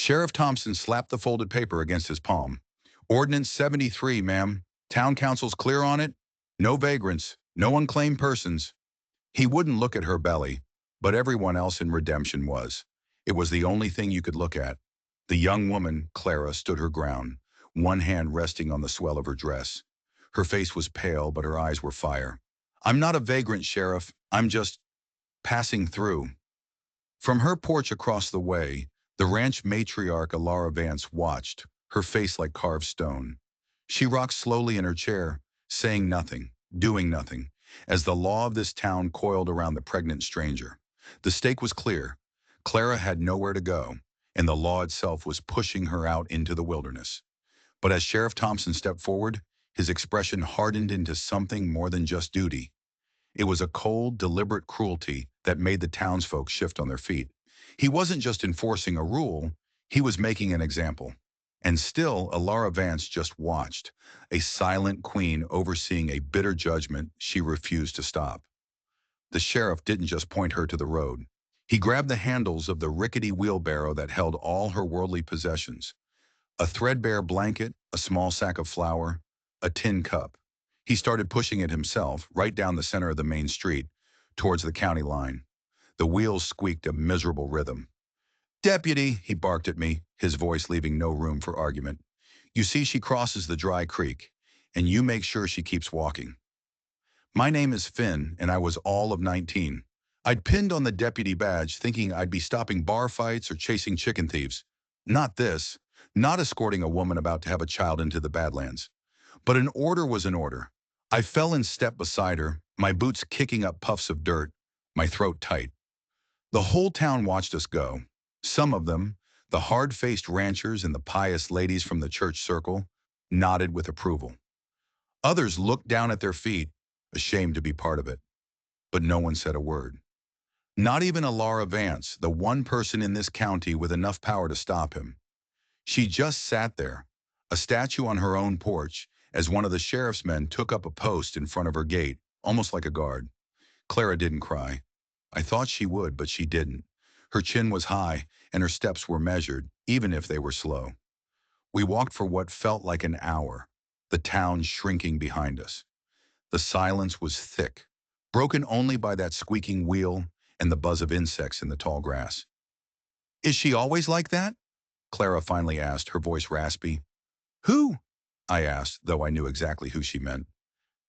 Sheriff Thompson slapped the folded paper against his palm. Ordinance 73, ma'am. Town council's clear on it. No vagrants, no unclaimed persons. He wouldn't look at her belly, but everyone else in Redemption was. It was the only thing you could look at. The young woman, Clara, stood her ground, one hand resting on the swell of her dress. Her face was pale, but her eyes were fire. I'm not a vagrant, Sheriff. I'm just passing through. From her porch across the way, the ranch matriarch Alara Vance watched, her face like carved stone. She rocked slowly in her chair, saying nothing, doing nothing, as the law of this town coiled around the pregnant stranger. The stake was clear. Clara had nowhere to go, and the law itself was pushing her out into the wilderness. But as Sheriff Thompson stepped forward, his expression hardened into something more than just duty. It was a cold, deliberate cruelty that made the townsfolk shift on their feet. He wasn't just enforcing a rule, he was making an example. And still, Alara Vance just watched, a silent queen overseeing a bitter judgment she refused to stop. The sheriff didn't just point her to the road. He grabbed the handles of the rickety wheelbarrow that held all her worldly possessions. A threadbare blanket, a small sack of flour, a tin cup. He started pushing it himself, right down the center of the main street, towards the county line. The wheels squeaked a miserable rhythm. Deputy, he barked at me, his voice leaving no room for argument. You see she crosses the dry creek, and you make sure she keeps walking. My name is Finn, and I was all of 19. I'd pinned on the deputy badge thinking I'd be stopping bar fights or chasing chicken thieves. Not this, not escorting a woman about to have a child into the Badlands. But an order was an order. I fell in step beside her, my boots kicking up puffs of dirt, my throat tight. The whole town watched us go. Some of them, the hard-faced ranchers and the pious ladies from the church circle, nodded with approval. Others looked down at their feet, ashamed to be part of it. But no one said a word. Not even Alara Vance, the one person in this county with enough power to stop him. She just sat there, a statue on her own porch, as one of the sheriff's men took up a post in front of her gate, almost like a guard. Clara didn't cry. I thought she would, but she didn't. Her chin was high, and her steps were measured, even if they were slow. We walked for what felt like an hour, the town shrinking behind us. The silence was thick, broken only by that squeaking wheel and the buzz of insects in the tall grass. Is she always like that? Clara finally asked, her voice raspy. Who? I asked, though I knew exactly who she meant.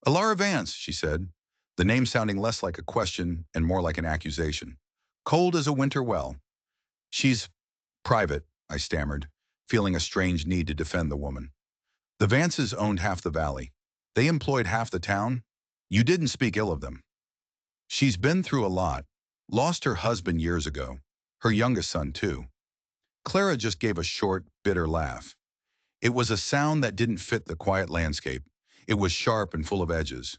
Alara Vance, she said, the name sounding less like a question and more like an accusation. Cold as a winter well. She's private, I stammered, feeling a strange need to defend the woman. The Vances owned half the valley. They employed half the town. You didn't speak ill of them. She's been through a lot. Lost her husband years ago. Her youngest son, too. Clara just gave a short, bitter laugh. It was a sound that didn't fit the quiet landscape. It was sharp and full of edges.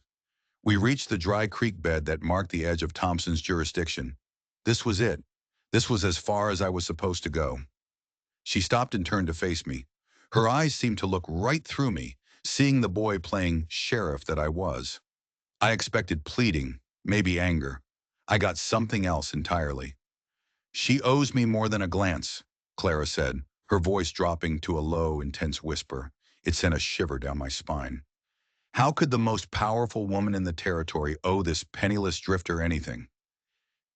We reached the dry creek bed that marked the edge of Thompson's jurisdiction. This was it. This was as far as I was supposed to go. She stopped and turned to face me. Her eyes seemed to look right through me, seeing the boy playing sheriff that I was. I expected pleading, maybe anger. I got something else entirely. She owes me more than a glance, Clara said, her voice dropping to a low, intense whisper. It sent a shiver down my spine. How could the most powerful woman in the territory owe this penniless drifter anything?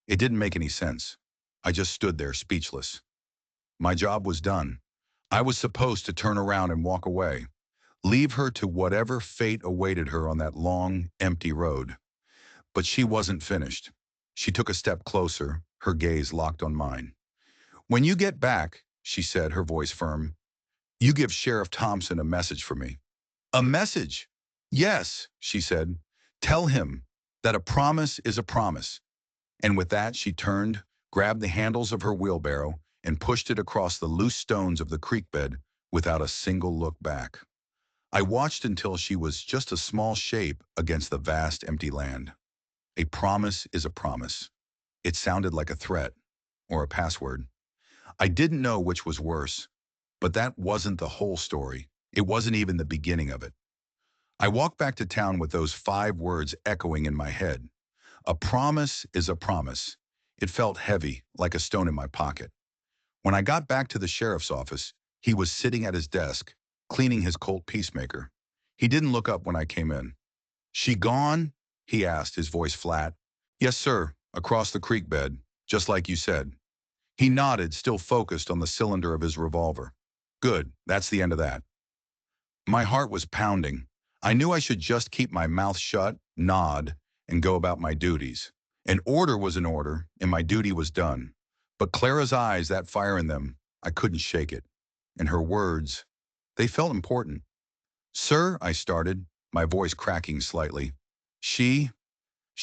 It didn't make any sense. I just stood there, speechless. My job was done. I was supposed to turn around and walk away, leave her to whatever fate awaited her on that long, empty road. But she wasn't finished. She took a step closer, her gaze locked on mine. When you get back, she said, her voice firm, you give Sheriff Thompson a message for me. A message? Yes, she said. Tell him that a promise is a promise. And with that, she turned, grabbed the handles of her wheelbarrow, and pushed it across the loose stones of the creek bed without a single look back. I watched until she was just a small shape against the vast empty land. A promise is a promise. It sounded like a threat, or a password. I didn't know which was worse, but that wasn't the whole story. It wasn't even the beginning of it. I walked back to town with those 5 words echoing in my head. A promise is a promise. It felt heavy, like a stone in my pocket. When I got back to the sheriff's office, he was sitting at his desk, cleaning his Colt Peacemaker. He didn't look up when I came in. "She gone?" he asked, his voice flat. "Yes, sir, across the creek bed, just like you said." He nodded, still focused on the cylinder of his revolver. "Good, that's the end of that." My heart was pounding. I knew I should just keep my mouth shut, nod, and go about my duties. An order was an order, and my duty was done. But Clara's eyes, that fire in them, I couldn't shake it. And her words, they felt important. "Sir," I started, my voice cracking slightly. She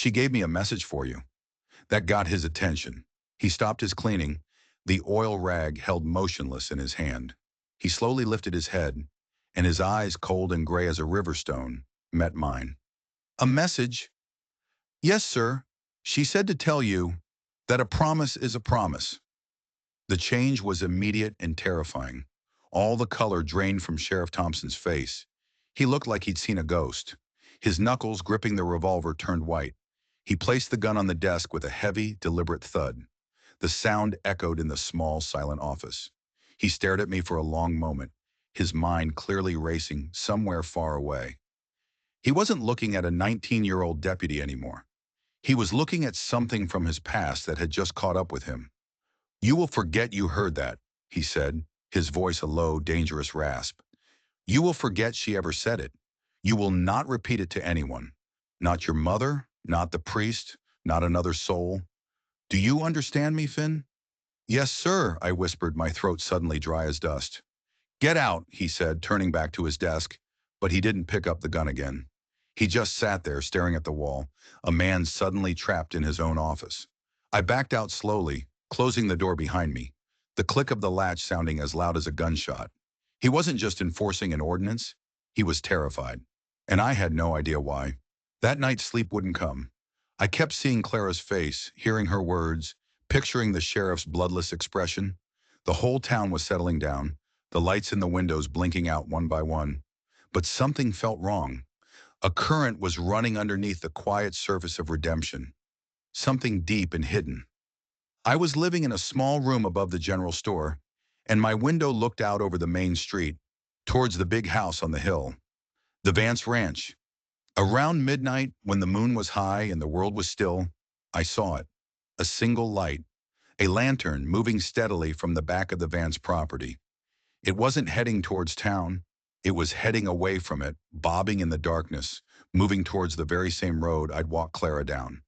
gave me a message for you." That got his attention. He stopped his cleaning, the oil rag held motionless in his hand. He slowly lifted his head, and his eyes, cold and gray as a river stone, met mine. "A message?" "Yes, sir. She said to tell you that a promise is a promise." The change was immediate and terrifying. All the color drained from Sheriff Thompson's face. He looked like he'd seen a ghost. His knuckles gripping the revolver turned white. He placed the gun on the desk with a heavy, deliberate thud. The sound echoed in the small, silent office. He stared at me for a long moment, his mind clearly racing somewhere far away. He wasn't looking at a 19-year-old deputy anymore. He was looking at something from his past that had just caught up with him. "You will forget you heard that," he said, his voice a low, dangerous rasp. "You will forget she ever said it. You will not repeat it to anyone. Not your mother, not the priest, not another soul. Do you understand me, Finn?" "Yes, sir," I whispered, my throat suddenly dry as dust. "Get out," he said, turning back to his desk, but he didn't pick up the gun again. He just sat there, staring at the wall, a man suddenly trapped in his own office. I backed out slowly, closing the door behind me, the click of the latch sounding as loud as a gunshot. He wasn't just enforcing an ordinance, he was terrified. And I had no idea why. That night sleep wouldn't come. I kept seeing Clara's face, hearing her words, picturing the sheriff's bloodless expression. The whole town was settling down, the lights in the windows blinking out one by one. But something felt wrong. A current was running underneath the quiet surface of redemption. Something deep and hidden. I was living in a small room above the general store, and my window looked out over the main street, towards the big house on the hill, the Vance Ranch. Around midnight, when the moon was high and the world was still, I saw it. A single light, a lantern moving steadily from the back of the Vance property. It wasn't heading towards town. It was heading away from it, bobbing in the darkness, moving towards the very same road I'd walked Clara down.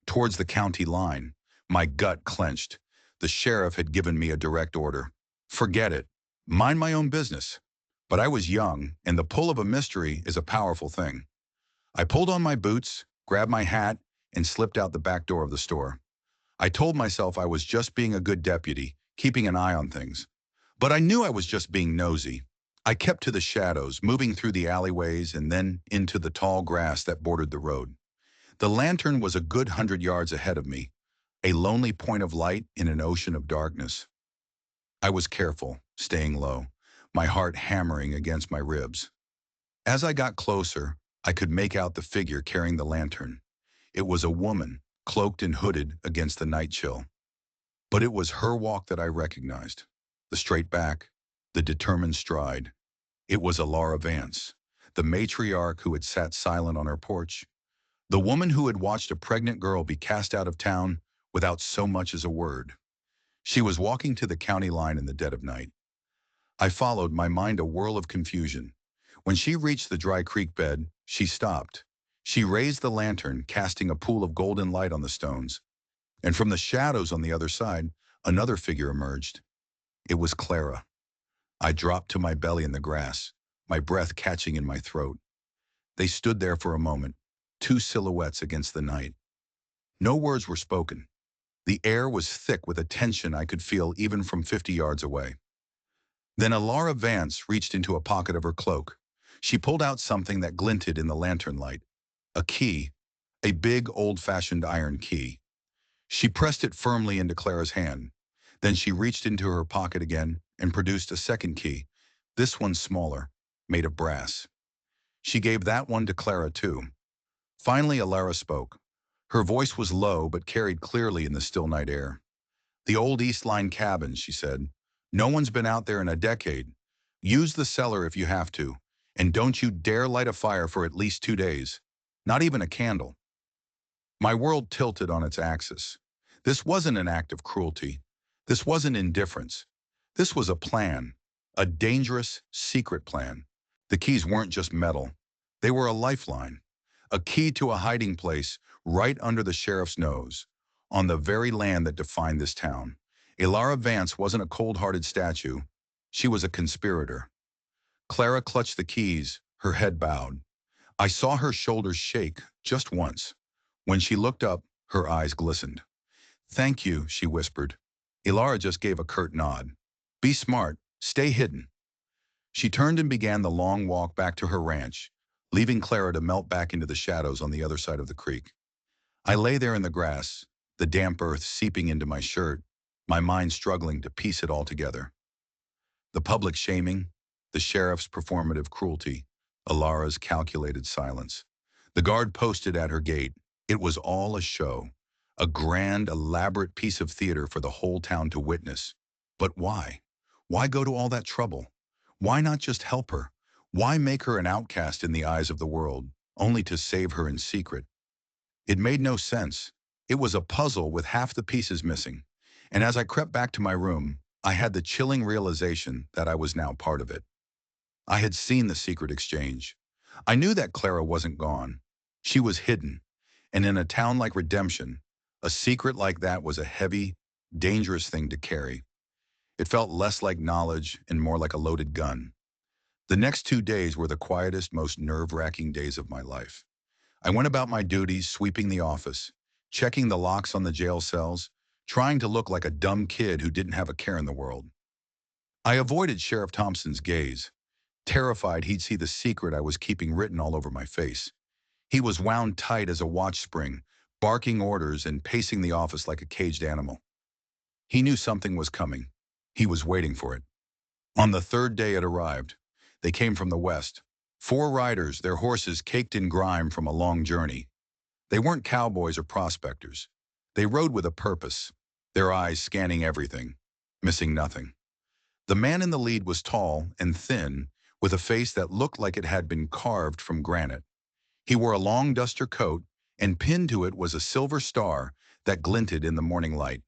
Towards the county line. My gut clenched. The sheriff had given me a direct order. Forget it. Mind my own business. But I was young, and the pull of a mystery is a powerful thing. I pulled on my boots, grabbed my hat, and slipped out the back door of the store. I told myself I was just being a good deputy, keeping an eye on things. But I knew I was just being nosy. I kept to the shadows, moving through the alleyways and then into the tall grass that bordered the road. The lantern was a good 100 yards ahead of me, a lonely point of light in an ocean of darkness. I was careful, staying low, my heart hammering against my ribs. As I got closer, I could make out the figure carrying the lantern. It was a woman, cloaked and hooded against the night chill. But it was her walk that I recognized. The straight back, the determined stride. It was Alara Vance, the matriarch who had sat silent on her porch. The woman who had watched a pregnant girl be cast out of town without so much as a word. She was walking to the county line in the dead of night. I followed, my mind a whirl of confusion. When she reached the dry creek bed, she stopped. She raised the lantern, casting a pool of golden light on the stones. And from the shadows on the other side, another figure emerged. It was Clara. I dropped to my belly in the grass, my breath catching in my throat. They stood there for a moment, two silhouettes against the night. No words were spoken. The air was thick with a tension I could feel even from 50 yards away. Then Alara Vance reached into a pocket of her cloak. She pulled out something that glinted in the lantern light. A key, a big old-fashioned iron key. She pressed it firmly into Clara's hand. Then she reached into her pocket again and produced a second key, this one smaller, made of brass. She gave that one to Clara too. Finally, Alara spoke. Her voice was low but carried clearly in the still night air. "The old East Line cabin," she said. No one's been out there in a decade. Use the cellar if you have to, and don't you dare light a fire for at least 2 days. Not even a candle. My world tilted on its axis. This wasn't an act of cruelty. This wasn't indifference. This was a plan. A dangerous, secret plan. The keys weren't just metal. They were a lifeline. A key to a hiding place right under the sheriff's nose, on the very land that defined this town. Elara Vance wasn't a cold-hearted statue. She was a conspirator. Clara clutched the keys, her head bowed. I saw her shoulders shake just once. When she looked up, her eyes glistened. "Thank you," she whispered. Elara just gave a curt nod. "Be smart. Stay hidden." She turned and began the long walk back to her ranch, leaving Clara to melt back into the shadows on the other side of the creek. I lay there in the grass, the damp earth seeping into my shirt, my mind struggling to piece it all together. The public shaming, the sheriff's performative cruelty, Alara's calculated silence. The guard posted at her gate. It was all a show, a grand, elaborate piece of theater for the whole town to witness. But why? Why go to all that trouble? Why not just help her? Why make her an outcast in the eyes of the world, only to save her in secret? It made no sense. It was a puzzle with half the pieces missing. And as I crept back to my room, I had the chilling realization that I was now part of it. I had seen the secret exchange. I knew that Clara wasn't gone. She was hidden. And in a town like Redemption, a secret like that was a heavy, dangerous thing to carry. It felt less like knowledge and more like a loaded gun. The next 2 days were the quietest, most nerve-wracking days of my life. I went about my duties, sweeping the office, checking the locks on the jail cells, trying to look like a dumb kid who didn't have a care in the world. I avoided Sheriff Thompson's gaze, terrified he'd see the secret I was keeping written all over my face. He was wound tight as a watch spring, barking orders and pacing the office like a caged animal. He knew something was coming. He was waiting for it. On the third day it arrived. They came from the west. 4 riders, their horses caked in grime from a long journey. They weren't cowboys or prospectors. They rode with a purpose, their eyes scanning everything, missing nothing. The man in the lead was tall and thin, with a face that looked like it had been carved from granite. He wore a long duster coat, and pinned to it was a silver star that glinted in the morning light.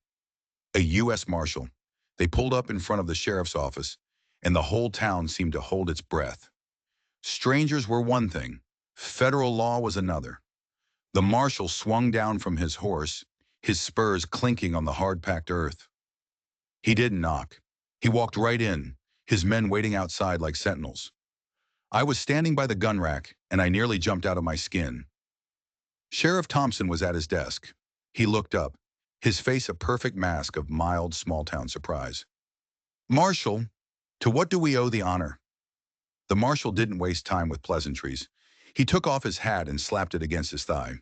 A U.S. Marshal. They pulled up in front of the sheriff's office, and the whole town seemed to hold its breath. Strangers were one thing, federal law was another. The marshal swung down from his horse, his spurs clinking on the hard-packed earth. He didn't knock. He walked right in, his men waiting outside like sentinels. I was standing by the gun rack, and I nearly jumped out of my skin. Sheriff Thompson was at his desk. He looked up, his face a perfect mask of mild small-town surprise. "Marshal, to what do we owe the honor?" The marshal didn't waste time with pleasantries. He took off his hat and slapped it against his thigh.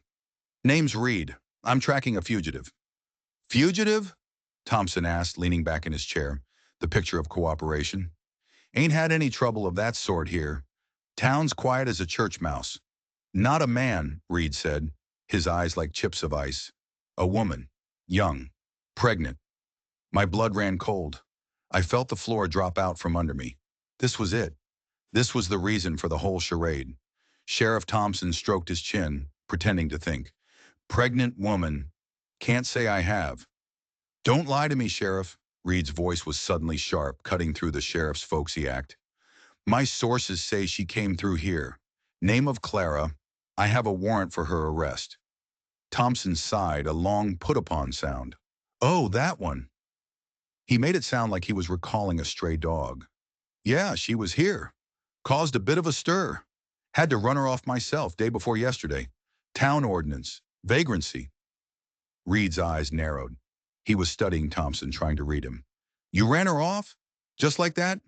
"Name's Reed. I'm tracking a fugitive." "Fugitive?" Thompson asked, leaning back in his chair, the picture of cooperation. "Ain't had any trouble of that sort here. Town's quiet as a church mouse." "Not a man," Reed said, his eyes like chips of ice. "A woman. Young. Pregnant." My blood ran cold. I felt the floor drop out from under me. This was it. This was the reason for the whole charade. Sheriff Thompson stroked his chin, pretending to think. "Pregnant woman. Can't say I have." "Don't lie to me, Sheriff." Reed's voice was suddenly sharp, cutting through the sheriff's folksy act. "My sources say she came through here. Name of Clara. I have a warrant for her arrest." Thompson sighed, a long put-upon sound. "Oh, that one." He made it sound like he was recalling a stray dog. "Yeah, she was here. Caused a bit of a stir. Had to run her off myself day before yesterday. Town ordinance. Vagrancy." Reed's eyes narrowed. He was studying Thompson, trying to read him. "You ran her off? Just like that?"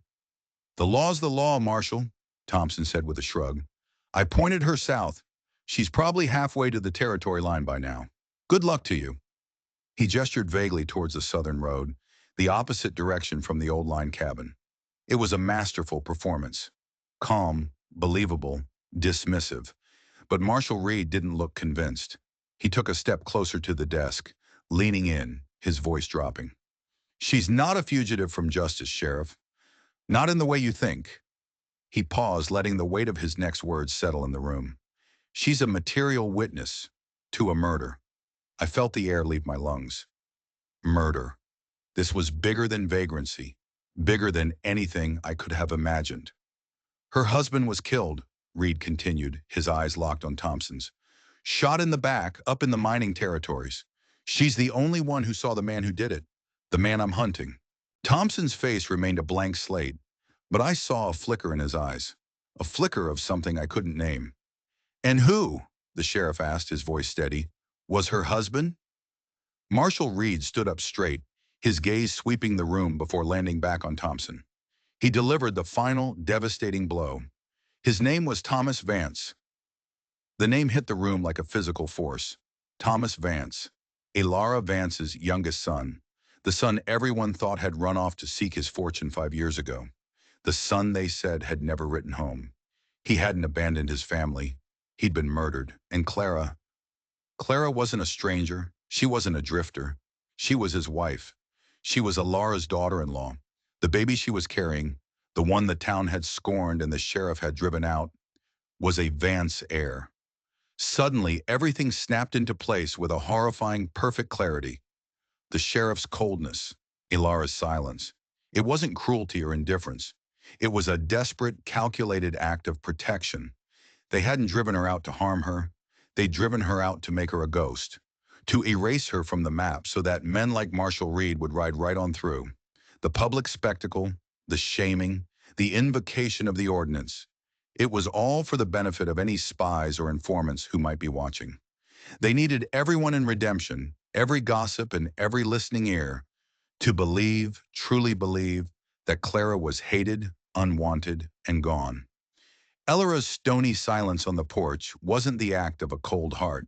"The law's the law, Marshal," Thompson said with a shrug. "I pointed her south. She's probably halfway to the territory line by now. Good luck to you." He gestured vaguely towards the southern road, the opposite direction from the old line cabin. It was a masterful performance. Calm, believable, dismissive. But Marshal Reed didn't look convinced. He took a step closer to the desk, leaning in, his voice dropping. She's not a fugitive from justice, Sheriff. Not in the way you think. He paused, letting the weight of his next words settle in the room. She's a material witness to a murder. I felt the air leave my lungs. Murder. This was bigger than vagrancy, bigger than anything I could have imagined. Her husband was killed, Reed continued, his eyes locked on Thompson's. Shot in the back, up in the mining territories. She's the only one who saw the man who did it, the man I'm hunting. Thompson's face remained a blank slate, but I saw a flicker in his eyes, a flicker of something I couldn't name. And who, the sheriff asked, his voice steady, was her husband? Marshal Reed stood up straight, his gaze sweeping the room before landing back on Thompson. He delivered the final, devastating blow. His name was Thomas Vance. The name hit the room like a physical force. Thomas Vance, Elara Vance's youngest son, the son everyone thought had run off to seek his fortune 5 years ago. The son they said had never written home. He hadn't abandoned his family. He'd been murdered. And Clara wasn't a stranger. She wasn't a drifter. She was his wife. She was Elara's daughter-in-law. The baby she was carrying, the one the town had scorned and the sheriff had driven out, was a Vance heir. Suddenly, everything snapped into place with a horrifying, perfect clarity. The sheriff's coldness, Elara's silence. It wasn't cruelty or indifference. It was a desperate, calculated act of protection. They hadn't driven her out to harm her. They'd driven her out to make her a ghost, to erase her from the map so that men like Marshal Reed would ride right on through. The public spectacle, the shaming, the invocation of the ordinance. It was all for the benefit of any spies or informants who might be watching. They needed everyone in redemption, every gossip and every listening ear, to believe, truly believe, that Clara was hated, unwanted, and gone. Elara's stony silence on the porch wasn't the act of a cold heart.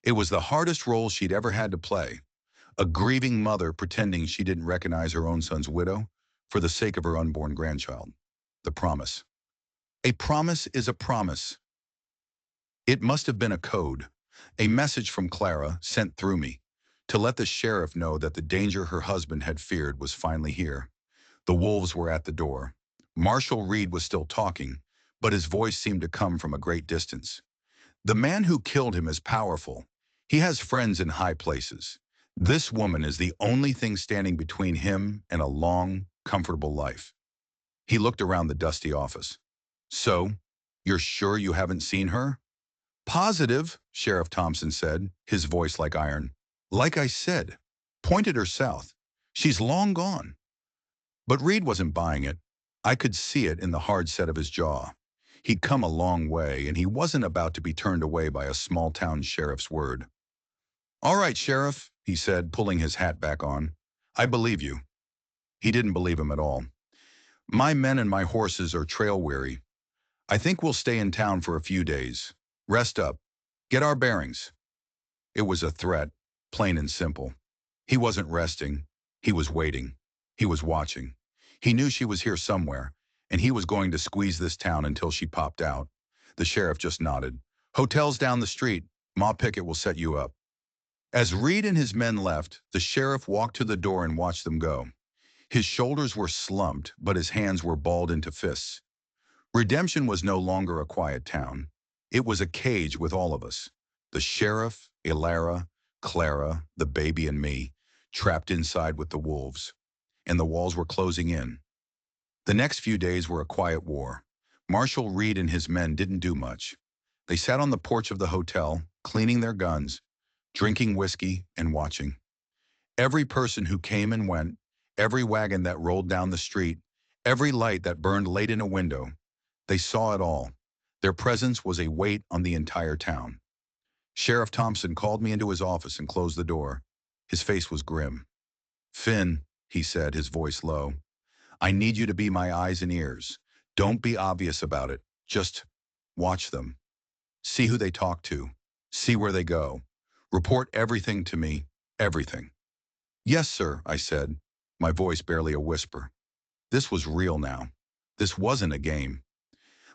It was the hardest role she'd ever had to play, a grieving mother pretending she didn't recognize her own son's widow for the sake of her unborn grandchild. The promise. A promise is a promise. It must have been a code, a message from Clara sent through me, to let the sheriff know that the danger her husband had feared was finally here. The wolves were at the door. Marshal Reed was still talking, but his voice seemed to come from a great distance. The man who killed him is powerful. He has friends in high places. This woman is the only thing standing between him and a long, comfortable life. He looked around the dusty office. So, you're sure you haven't seen her? Positive, Sheriff Thompson said, his voice like iron. Like I said, pointed her south. She's long gone. But Reed wasn't buying it. I could see it in the hard set of his jaw. He'd come a long way, and he wasn't about to be turned away by a small-town sheriff's word. All right, Sheriff, he said, pulling his hat back on. I believe you. He didn't believe him at all. My men and my horses are trail-weary. I think we'll stay in town for a few days. Rest up. Get our bearings. It was a threat, plain and simple. He wasn't resting. He was waiting. He was watching. He knew she was here somewhere, and he was going to squeeze this town until she popped out. The sheriff just nodded. Hotel's down the street. Ma Pickett will set you up. As Reed and his men left, the sheriff walked to the door and watched them go. His shoulders were slumped, but his hands were balled into fists. Redemption was no longer a quiet town. It was a cage with all of us. The sheriff, Elara, Clara, the baby, and me, trapped inside with the wolves. And the walls were closing in. The next few days were a quiet war. Marshal Reed and his men didn't do much. They sat on the porch of the hotel, cleaning their guns, drinking whiskey, and watching. Every person who came and went, every wagon that rolled down the street, every light that burned late in a window, they saw it all. Their presence was a weight on the entire town. Sheriff Thompson called me into his office and closed the door. His face was grim. Finn, he said, his voice low, I need you to be my eyes and ears. Don't be obvious about it. Just watch them. See who they talk to. See where they go. Report everything to me. Everything. Yes, sir, I said, my voice barely a whisper. This was real now. This wasn't a game.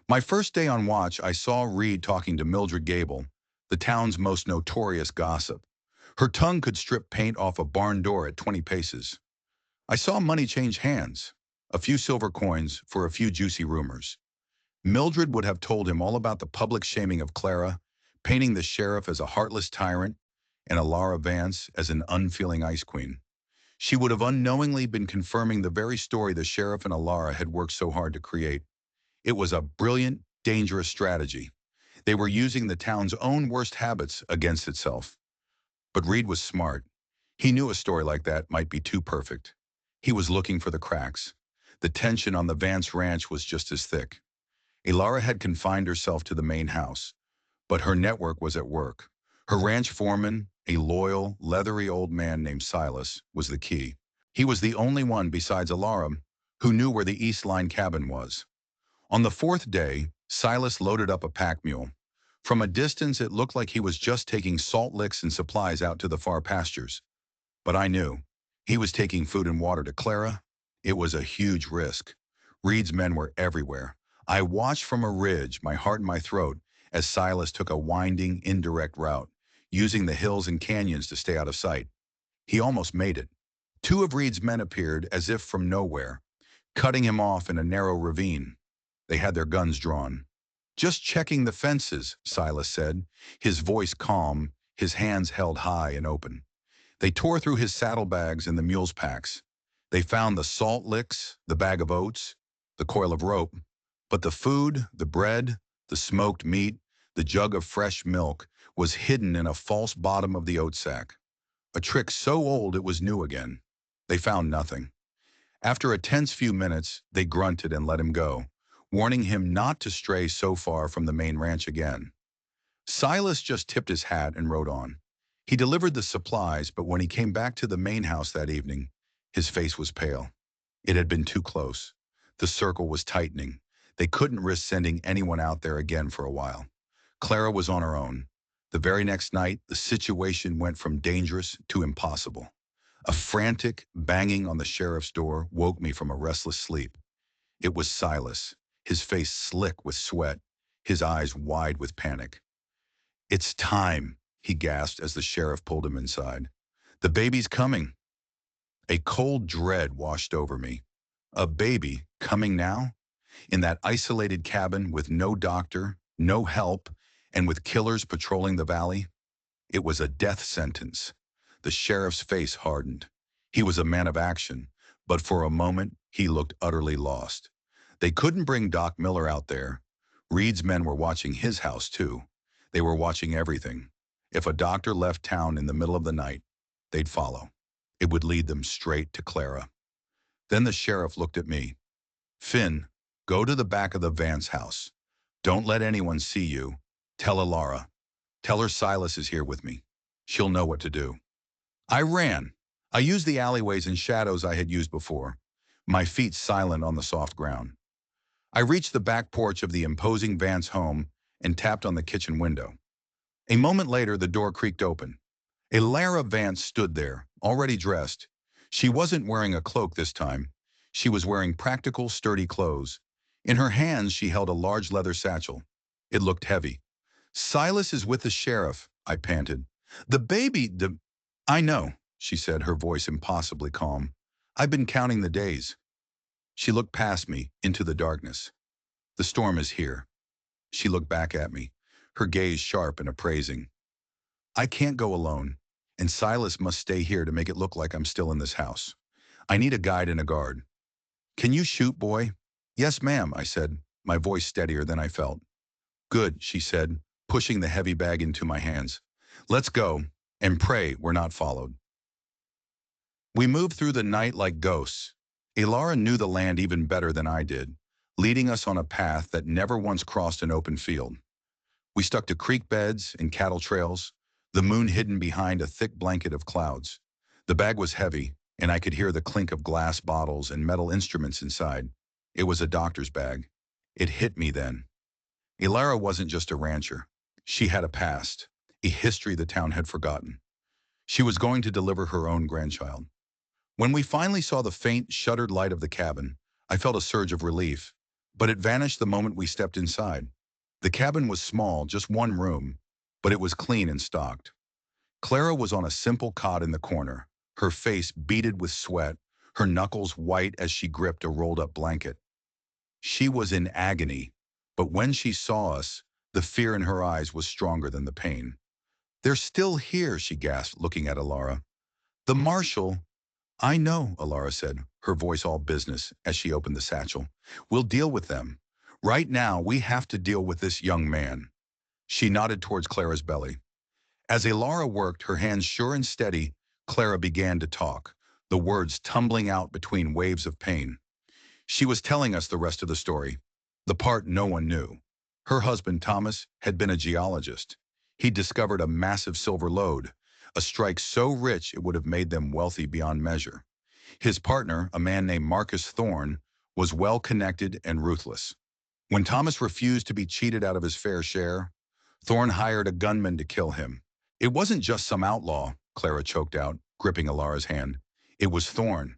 My first day on watch, I saw Reed talking to Mildred Gable, the town's most notorious gossip. Her tongue could strip paint off a barn door at 20 paces. I saw money change hands, a few silver coins for a few juicy rumors. Mildred would have told him all about the public shaming of Clara, painting the sheriff as a heartless tyrant and Alara Vance as an unfeeling ice queen. She would have unknowingly been confirming the very story the sheriff and Alara had worked so hard to create. It was a brilliant, dangerous strategy. They were using the town's own worst habits against itself. But Reed was smart. He knew a story like that might be too perfect. He was looking for the cracks. The tension on the Vance ranch was just as thick. Alara had confined herself to the main house, but her network was at work. Her ranch foreman, a loyal, leathery old man named Silas, was the key. He was the only one besides Alara who knew where the East Line cabin was. On the fourth day, Silas loaded up a pack mule. From a distance, it looked like he was just taking salt licks and supplies out to the far pastures. But I knew. He was taking food and water to Clara. It was a huge risk. Reed's men were everywhere. I watched from a ridge, my heart in my throat, as Silas took a winding, indirect route, using the hills and canyons to stay out of sight. He almost made it. Two of Reed's men appeared as if from nowhere, cutting him off in a narrow ravine. They had their guns drawn. "Just checking the fences," Silas said, his voice calm, his hands held high and open. They tore through his saddlebags and the mule's packs. They found the salt licks, the bag of oats, the coil of rope, but the food, the bread, the smoked meat, the jug of fresh milk was hidden in a false bottom of the oat sack. A trick so old it was new again. They found nothing. After a tense few minutes, they grunted and let him go, warning him not to stray so far from the main ranch again. Silas just tipped his hat and rode on. He delivered the supplies, but when he came back to the main house that evening, his face was pale. It had been too close. The circle was tightening. They couldn't risk sending anyone out there again for a while. Clara was on her own. The very next night, the situation went from dangerous to impossible. A frantic banging on the sheriff's door woke me from a restless sleep. It was Silas, his face slick with sweat, his eyes wide with panic. "It's time," he gasped as the sheriff pulled him inside. "The baby's coming." A cold dread washed over me. A baby coming now? In that isolated cabin with no doctor, no help, and with killers patrolling the valley? It was a death sentence. The sheriff's face hardened. He was a man of action, but for a moment, he looked utterly lost. They couldn't bring Doc Miller out there. Reed's men were watching his house, too. They were watching everything. If a doctor left town in the middle of the night, they'd follow. It would lead them straight to Clara. Then the sheriff looked at me. "Finn, go to the back of the Vance house. Don't let anyone see you. Tell Alara. Tell her Silas is here with me. She'll know what to do." I ran. I used the alleyways and shadows I had used before, my feet silent on the soft ground. I reached the back porch of the imposing Vance home and tapped on the kitchen window. A moment later, the door creaked open. Alara Vance stood there, already dressed. She wasn't wearing a cloak this time. She was wearing practical, sturdy clothes. In her hands, she held a large leather satchel. It looked heavy. "Silas is with the sheriff," I panted. "The baby, I know," she said, her voice impossibly calm. "I've been counting the days." She looked past me, into the darkness. "The storm is here." She looked back at me, her gaze sharp and appraising. "I can't go alone, and Silas must stay here to make it look like I'm still in this house. I need a guide and a guard." "Can you shoot, boy?" "Yes, ma'am," I said, my voice steadier than I felt. "Good," she said, pushing the heavy bag into my hands. "Let's go, and pray we're not followed." We moved through the night like ghosts. Alara knew the land even better than I did, leading us on a path that never once crossed an open field. We stuck to creek beds and cattle trails, the moon hidden behind a thick blanket of clouds. The bag was heavy, and I could hear the clink of glass bottles and metal instruments inside. It was a doctor's bag. It hit me then. Alara wasn't just a rancher. She had a past, a history the town had forgotten. She was going to deliver her own grandchild. When we finally saw the faint, shuttered light of the cabin, I felt a surge of relief, but it vanished the moment we stepped inside. The cabin was small, just one room, but it was clean and stocked. Clara was on a simple cot in the corner, her face beaded with sweat, her knuckles white as she gripped a rolled-up blanket. She was in agony, but when she saw us, the fear in her eyes was stronger than the pain. "They're still here," she gasped, looking at Alara. "The marshal—" "I know," Alara said, her voice all business as she opened the satchel. "We'll deal with them. Right now, we have to deal with this young man." She nodded towards Clara's belly. As Alara worked, her hands sure and steady, Clara began to talk, the words tumbling out between waves of pain. She was telling us the rest of the story, the part no one knew. Her husband, Thomas, had been a geologist. He'd discovered a massive silver lode, a strike so rich it would have made them wealthy beyond measure. His partner, a man named Marcus Thorne, was well-connected and ruthless. When Thomas refused to be cheated out of his fair share, Thorne hired a gunman to kill him. "It wasn't just some outlaw," Clara choked out, gripping Alara's hand. "It was Thorne,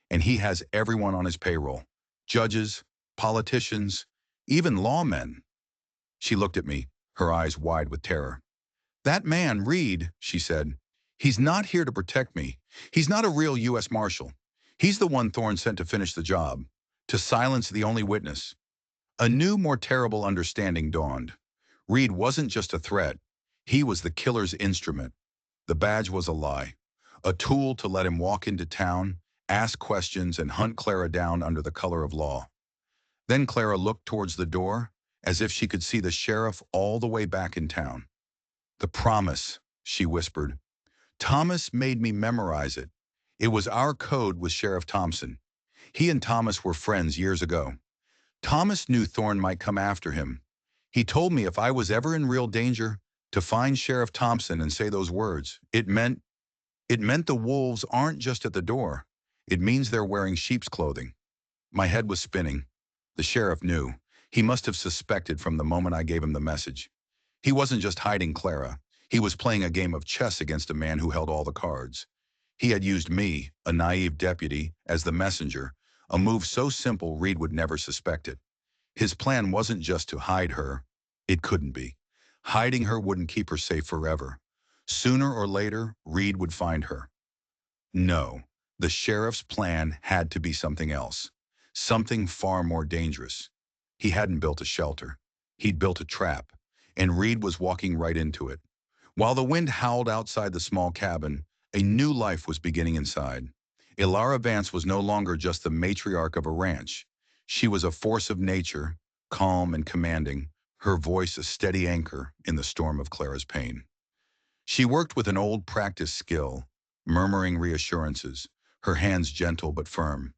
and he has everyone on his payroll. Judges, politicians, even lawmen." She looked at me, her eyes wide with terror. "That man, Reed," she said, "he's not here to protect me. He's not a real U.S. Marshal. He's the one Thorne sent to finish the job, to silence the only witness." A new, more terrible understanding dawned. Reed wasn't just a threat. He was the killer's instrument. The badge was a lie, a tool to let him walk into town, ask questions, and hunt Clara down under the color of law. Then Clara looked towards the door, as if she could see the sheriff all the way back in town. "The promise," she whispered. "Thomas made me memorize it. It was our code with Sheriff Thompson. He and Thomas were friends years ago. Thomas knew Thorne might come after him. He told me if I was ever in real danger, to find Sheriff Thompson and say those words. It meant the wolves aren't just at the door. It means they're wearing sheep's clothing." My head was spinning. The sheriff knew. He must have suspected from the moment I gave him the message. He wasn't just hiding Clara. He was playing a game of chess against a man who held all the cards. He had used me, a naive deputy, as the messenger, a move so simple Reed would never suspect it. His plan wasn't just to hide her. It couldn't be. Hiding her wouldn't keep her safe forever. Sooner or later, Reed would find her. No, the sheriff's plan had to be something else. Something far more dangerous. He hadn't built a shelter. He'd built a trap, and Reed was walking right into it. While the wind howled outside the small cabin, a new life was beginning inside. Ilara Vance was no longer just the matriarch of a ranch. She was a force of nature, calm and commanding, her voice a steady anchor in the storm of Clara's pain. She worked with an old practiced skill, murmuring reassurances, her hands gentle but firm.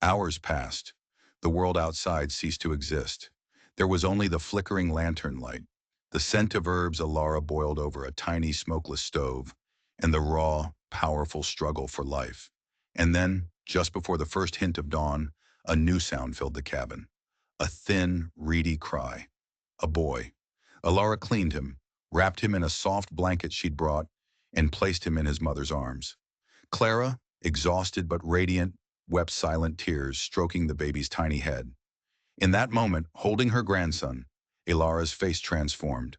Hours passed. The world outside ceased to exist. There was only the flickering lantern light, the scent of herbs Alara boiled over a tiny smokeless stove, and the raw, powerful struggle for life. And then, just before the first hint of dawn, a new sound filled the cabin. A thin, reedy cry. A boy. Alara cleaned him, wrapped him in a soft blanket she'd brought, and placed him in his mother's arms. Clara, exhausted but radiant, wept silent tears, stroking the baby's tiny head. In that moment, holding her grandson, Ilara's face transformed.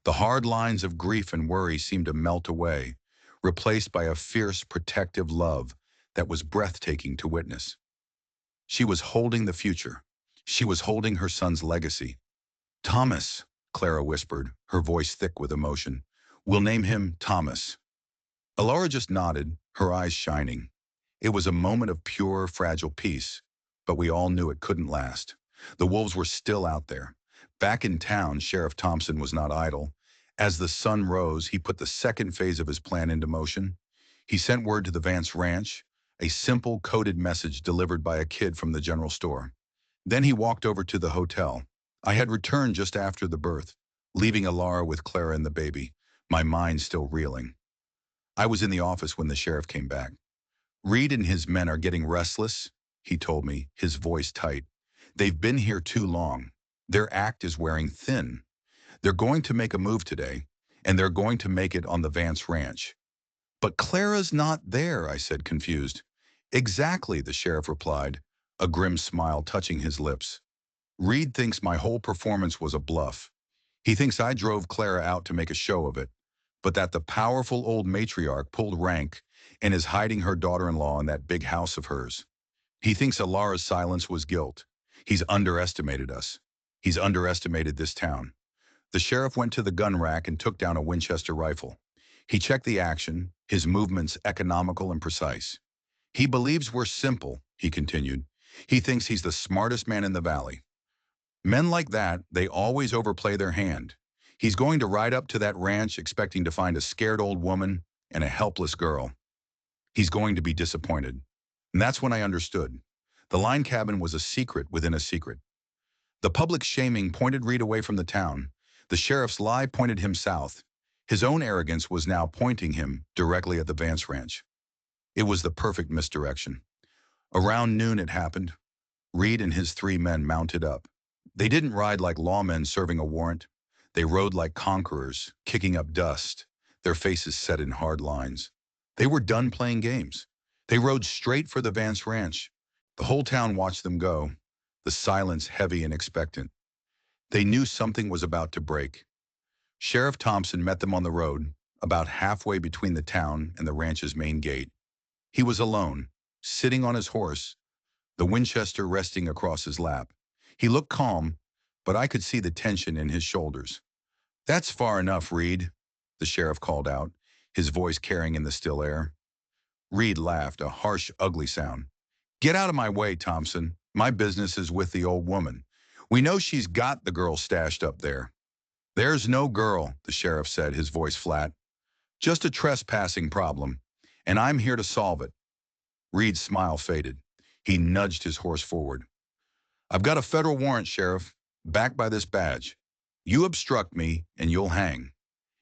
The hard lines of grief and worry seemed to melt away, replaced by a fierce, protective love that was breathtaking to witness. She was holding the future. She was holding her son's legacy. "Thomas," Clara whispered, her voice thick with emotion. "We'll name him Thomas." Alara just nodded, her eyes shining. It was a moment of pure, fragile peace, but we all knew it couldn't last. The wolves were still out there. Back in town, Sheriff Thompson was not idle. As the sun rose, he put the second phase of his plan into motion. He sent word to the Vance Ranch, a simple coded message delivered by a kid from the general store. Then he walked over to the hotel. I had returned just after the birth, leaving Alara with Clara and the baby, my mind still reeling. I was in the office when the sheriff came back. "Reed and his men are getting restless," he told me, his voice tight. "They've been here too long. Their act is wearing thin. They're going to make a move today, and they're going to make it on the Vance Ranch." "But Clara's not there," I said, confused. "Exactly," the sheriff replied, a grim smile touching his lips. "Reed thinks my whole performance was a bluff. He thinks I drove Clara out to make a show of it, but that the powerful old matriarch pulled rank and is hiding her daughter-in-law in that big house of hers. He thinks Alara's silence was guilt. He's underestimated us. He's underestimated this town. The sheriff went to the gun rack and took down a Winchester rifle. He checked the action, his movements economical and precise. He believes we're simple, he continued. He thinks he's the smartest man in the valley. Men like that, they always overplay their hand. He's going to ride up to that ranch expecting to find a scared old woman and a helpless girl. He's going to be disappointed. And that's when I understood. The line cabin was a secret within a secret. The public shaming pointed Reed away from the town. The sheriff's lie pointed him south. His own arrogance was now pointing him directly at the Vance Ranch. It was the perfect misdirection. Around noon it happened. Reed and his 3 men mounted up. They didn't ride like lawmen serving a warrant. They rode like conquerors, kicking up dust, their faces set in hard lines. They were done playing games. They rode straight for the Vance Ranch. The whole town watched them go, the silence heavy and expectant. They knew something was about to break. Sheriff Thompson met them on the road, about halfway between the town and the ranch's main gate. He was alone, sitting on his horse, the Winchester resting across his lap. He looked calm, but I could see the tension in his shoulders. "That's far enough, Reed," the sheriff called out, his voice carrying in the still air. Reed laughed, a harsh, ugly sound. "Get out of my way, Thompson. My business is with the old woman. We know she's got the girl stashed up there." "There's no girl," the sheriff said, his voice flat. "Just a trespassing problem, and I'm here to solve it." Reed's smile faded. He nudged his horse forward. "I've got a federal warrant, Sheriff, backed by this badge. You obstruct me, and you'll hang."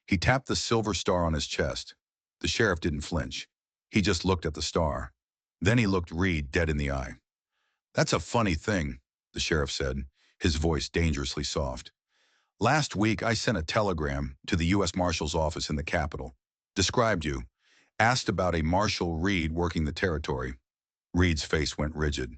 He tapped the silver star on his chest. The sheriff didn't flinch. He just looked at the star. Then he looked Reed dead in the eye. "That's a funny thing," the sheriff said, his voice dangerously soft. "Last week, I sent a telegram to the U.S. Marshal's office in the Capitol. Described you. Asked about a Marshal Reed working the territory." Reed's face went rigid.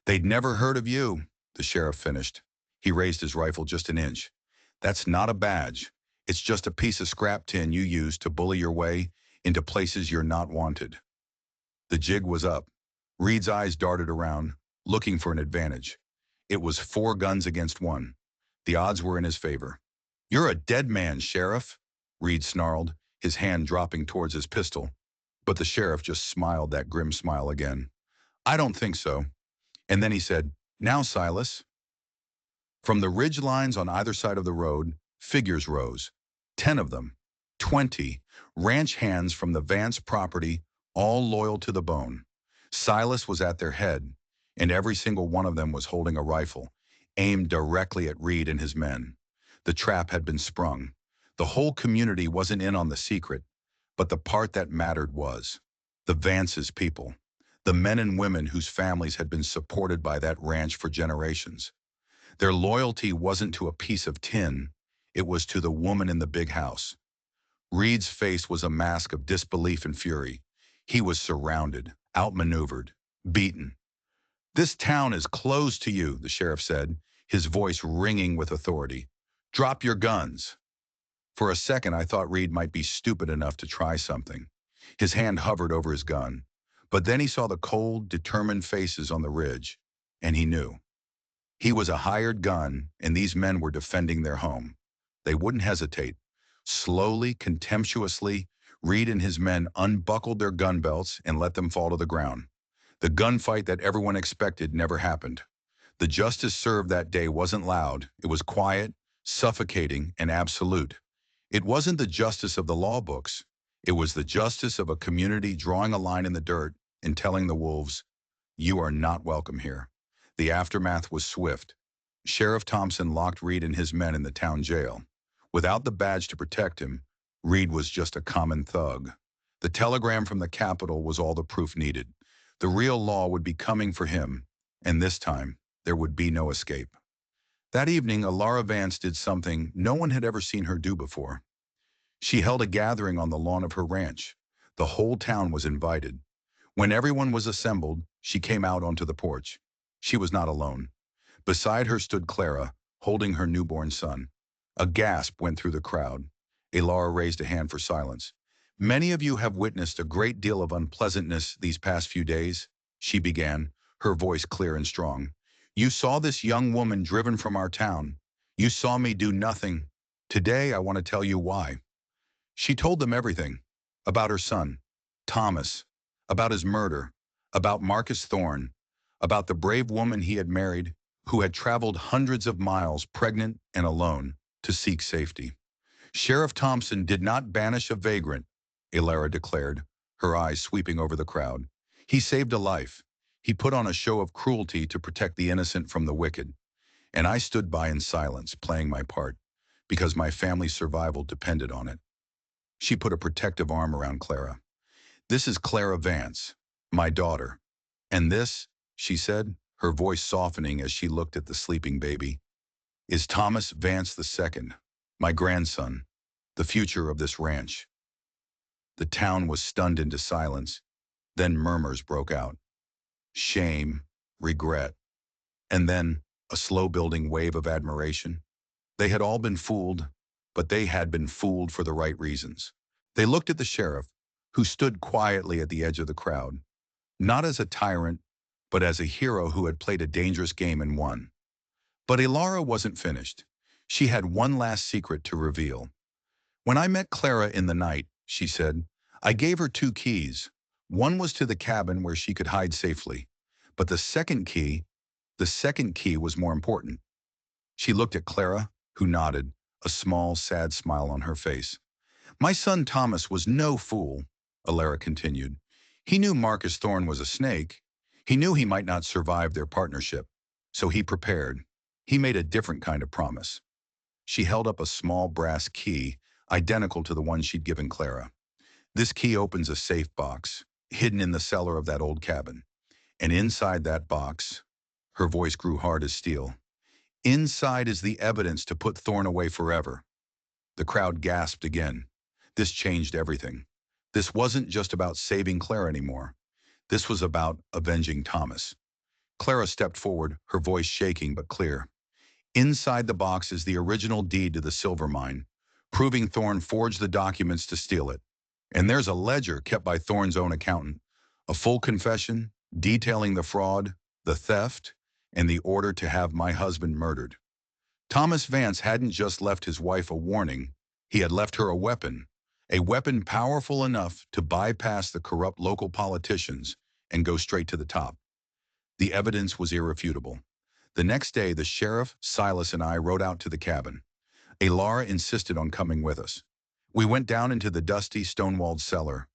"They'd never heard of you," the sheriff finished. He raised his rifle just an inch. "That's not a badge. It's just a piece of scrap tin you use to bully your way into places you're not wanted." The jig was up. Reed's eyes darted around, looking for an advantage. It was 4 guns against 1. The odds were in his favor. "You're a dead man, Sheriff," Reed snarled, his hand dropping towards his pistol. But the sheriff just smiled that grim smile again. "I don't think so." And then he said, "Now, Silas." From the ridge lines on either side of the road, figures rose. 10 of them. 20. Ranch hands from the Vance property, all loyal to the bone. Silas was at their head, and every single one of them was holding a rifle, aimed directly at Reed and his men. The trap had been sprung. The whole community wasn't in on the secret, but the part that mattered was the Vance's people, the men and women whose families had been supported by that ranch for generations. Their loyalty wasn't to a piece of tin, it was to the woman in the big house. Reed's face was a mask of disbelief and fury. He was surrounded, outmaneuvered, beaten. "This town is closed to you," the sheriff said, his voice ringing with authority. "Drop your guns." For a second, I thought Reed might be stupid enough to try something. His hand hovered over his gun. But then he saw the cold, determined faces on the ridge, and he knew. He was a hired gun, and these men were defending their home. They wouldn't hesitate. Slowly, contemptuously, Reed and his men unbuckled their gun belts and let them fall to the ground. The gunfight that everyone expected never happened. The justice served that day wasn't loud. It was quiet, suffocating, and absolute. It wasn't the justice of the law books. It was the justice of a community drawing a line in the dirt and telling the wolves, "You are not welcome here." The aftermath was swift. Sheriff Thompson locked Reed and his men in the town jail. Without the badge to protect him, Reed was just a common thug. The telegram from the Capitol was all the proof needed. The real law would be coming for him, and this time, there would be no escape. That evening, Alara Vance did something no one had ever seen her do before. She held a gathering on the lawn of her ranch. The whole town was invited. When everyone was assembled, she came out onto the porch. She was not alone. Beside her stood Clara, holding her newborn son. A gasp went through the crowd. Alara raised a hand for silence. Many of you have witnessed a great deal of unpleasantness these past few days, she began, her voice clear and strong. You saw this young woman driven from our town. You saw me do nothing. Today I want to tell you why. She told them everything. About her son, Thomas, about his murder, about Marcus Thorne, about the brave woman he had married, who had traveled hundreds of miles pregnant and alone to seek safety. Sheriff Thompson did not banish a vagrant, Ilara declared, her eyes sweeping over the crowd. He saved a life. He put on a show of cruelty to protect the innocent from the wicked. And I stood by in silence, playing my part, because my family's survival depended on it. She put a protective arm around Clara. This is Clara Vance, my daughter. And this, she said, her voice softening as she looked at the sleeping baby, is Thomas Vance II, my grandson, the future of this ranch. The town was stunned into silence. Then murmurs broke out. Shame, regret, and then a slow-building wave of admiration. They had all been fooled, but they had been fooled for the right reasons. They looked at the sheriff, who stood quietly at the edge of the crowd, not as a tyrant, but as a hero who had played a dangerous game and won. But Ilara wasn't finished. She had one last secret to reveal. When I met Clara in the night, she said, I gave her 2 keys. One was to the cabin where she could hide safely. But the second key was more important. She looked at Clara, who nodded, a small, sad smile on her face. My son Thomas was no fool, Alara continued. He knew Marcus Thorne was a snake. He knew he might not survive their partnership. So he prepared. He made a different kind of promise. She held up a small brass key, identical to the one she'd given Clara. This key opens a safe box, hidden in the cellar of that old cabin. And inside that box, her voice grew hard as steel, inside is the evidence to put Thorne away forever. The crowd gasped again. This changed everything. This wasn't just about saving Clara anymore. This was about avenging Thomas. Clara stepped forward, her voice shaking but clear. Inside the box is the original deed to the silver mine, proving Thorne forged the documents to steal it. And there's a ledger kept by Thorne's own accountant, a full confession detailing the fraud, the theft, and the order to have my husband murdered. Thomas Vance hadn't just left his wife a warning, he had left her a weapon powerful enough to bypass the corrupt local politicians and go straight to the top. The evidence was irrefutable. The next day, the sheriff, Silas, and I rode out to the cabin. Alara insisted on coming with us. We went down into the dusty, stone-walled cellar.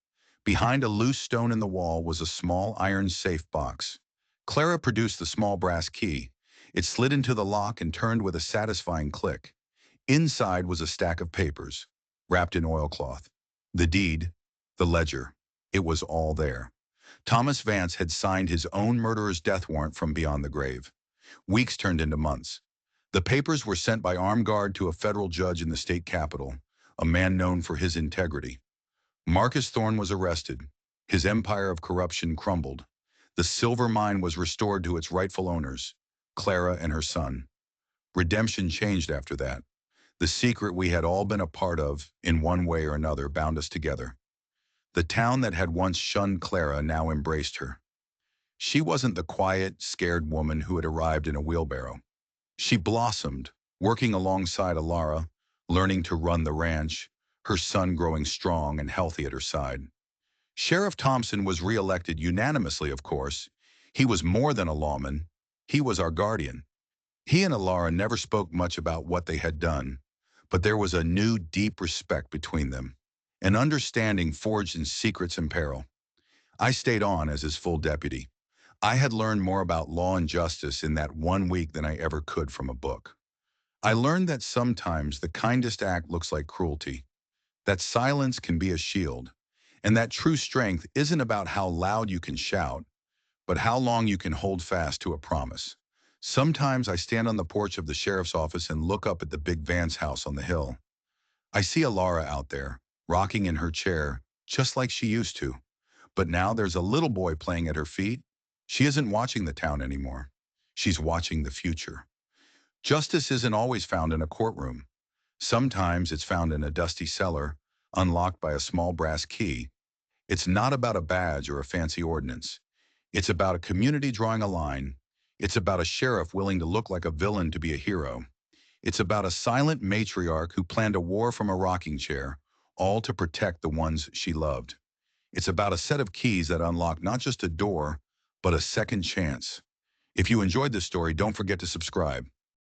Behind a loose stone in the wall was a small iron safe box. Clara produced the small brass key. It slid into the lock and turned with a satisfying click. Inside was a stack of papers, wrapped in oilcloth. The deed, the ledger, it was all there. Thomas Vance had signed his own murderer's death warrant from beyond the grave. Weeks turned into months. The papers were sent by armed guard to a federal judge in the state capitol, a man known for his integrity. Marcus Thorne was arrested. His empire of corruption crumbled. The silver mine was restored to its rightful owners, Clara and her son. Redemption changed after that. The secret we had all been a part of, in one way or another, bound us together. The town that had once shunned Clara now embraced her. She wasn't the quiet, scared woman who had arrived in a wheelbarrow. She blossomed, working alongside Alara, learning to run the ranch, her son growing strong and healthy at her side. Sheriff Thompson was re-elected unanimously, of course. He was more than a lawman. He was our guardian. He and Alara never spoke much about what they had done, but there was a new, deep respect between them, an understanding forged in secrets and peril. I stayed on as his full deputy. I had learned more about law and justice in that 1 week than I ever could from a book. I learned that sometimes the kindest act looks like cruelty, that silence can be a shield, and that true strength isn't about how loud you can shout, but how long you can hold fast to a promise. Sometimes I stand on the porch of the sheriff's office and look up at the big Vance house on the hill. I see Alara out there, rocking in her chair, just like she used to. But now there's a little boy playing at her feet. She isn't watching the town anymore. She's watching the future. Justice isn't always found in a courtroom. Sometimes it's found in a dusty cellar, unlocked by a small brass key. It's not about a badge or a fancy ordinance. It's about a community drawing a line. It's about a sheriff willing to look like a villain to be a hero. It's about a silent matriarch who planned a war from a rocking chair, all to protect the ones she loved. It's about a set of keys that unlock not just a door, but a second chance. If you enjoyed this story, don't forget to subscribe.